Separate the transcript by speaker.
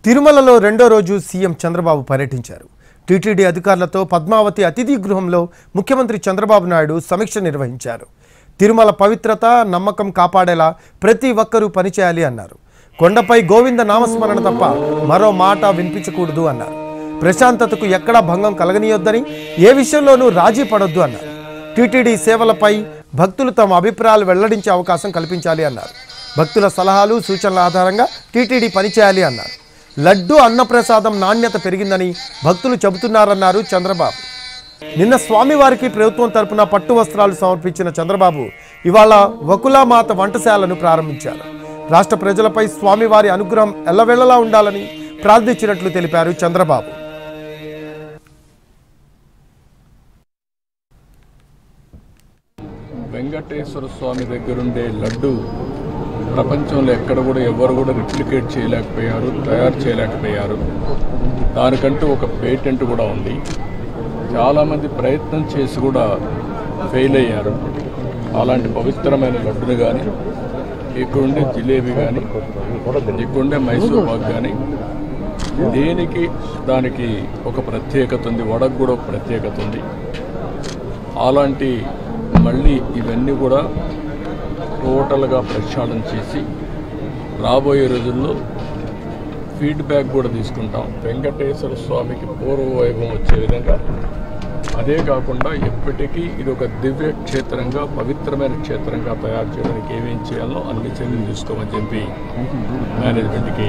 Speaker 1: తిరుమలలో రెండో రోజు సీఎం చంద్రబాబు పర్యటించారు. టీటీడీ అధికారులతో పద్మావతి అతిథి గృహంలో ముఖ్యమంత్రి చంద్రబాబు నాయుడు సమీక్ష నిర్వహించారు. తిరుమల పవిత్రత, నమ్మకం కాపాడేలా ప్రతి ఒక్కరూ పనిచేయాలి అన్నారు. కొండపై గోవింద నామస్మరణ తప్ప మరో మాట వినిపించకూడదు అన్నారు. ప్రశాంతతకు ఎక్కడా భంగం కలగనీయొద్దని, ఏ విషయంలోనూ రాజీ పడొద్దు అన్నారు. టీటీడీ సేవలపై భక్తులు తమ అభిప్రాయాలు వెల్లడించే అవకాశం కల్పించాలి అన్నారు. భక్తుల సలహాలు, సూచనల ఆధారంగా టీటీడీ పనిచేయాలి అన్నారు. లడ్డు అన్నప్రసాదం నాణ్యత పెరిగిందని భక్తులు చెబుతున్నారన్నారు చంద్రబాబు. నిన్న స్వామివారికి ప్రభుత్వం తరపున పట్టు వస్త్రాలు సమర్పించిన చంద్రబాబు ఇవాళ వకులామాత వంటశాలను ప్రారంభించారు. రాష్ట్ర ప్రజలపై స్వామివారి అనుగ్రహం ఎల్లవేళలా ఉండాలని ప్రార్థించినట్లు తెలిపారు చంద్రబాబు.
Speaker 2: వెంకటేశ్వర స్వామి దగ్గరుండే లడ్డు ప్రపంచంలో ఎక్కడ కూడా ఎవరు కూడా రిప్లికేట్ చేయలేకపోయారు, తయారు చేయలేకపోయారు. దానికంటూ ఒక పేటెంట్ కూడా ఉంది. చాలామంది ప్రయత్నం చేసి కూడా ఫెయిల్ అయ్యారు. అలాంటి పవిత్రమైన లడ్డుని కానీ, ఇక్కడుండే జిలేబీ కానీ, ఇక్కడుండే మైసూర్ పాక్ కానీ, దేనికి దానికి ఒక ప్రత్యేకత ఉంది. వడకు కూడా ఒక ప్రత్యేకత ఉంది. అలాంటి మళ్ళీ ఇవన్నీ కూడా టోటల్గా ప్రక్షాళన చేసి రాబోయే రోజుల్లో ఫీడ్బ్యాక్ కూడా తీసుకుంటాం. వెంకటేశ్వర స్వామికి పూర్వవైభవం వచ్చే విధంగా, అదే కాకుండా ఎప్పటికీ ఇది ఒక దివ్య క్షేత్రంగా, పవిత్రమైన క్షేత్రంగా తయారు చేయడానికి ఏమేం చేయాలో అన్ని చర్యలు తీసుకోమని చెప్పి మేనేజ్మెంట్కి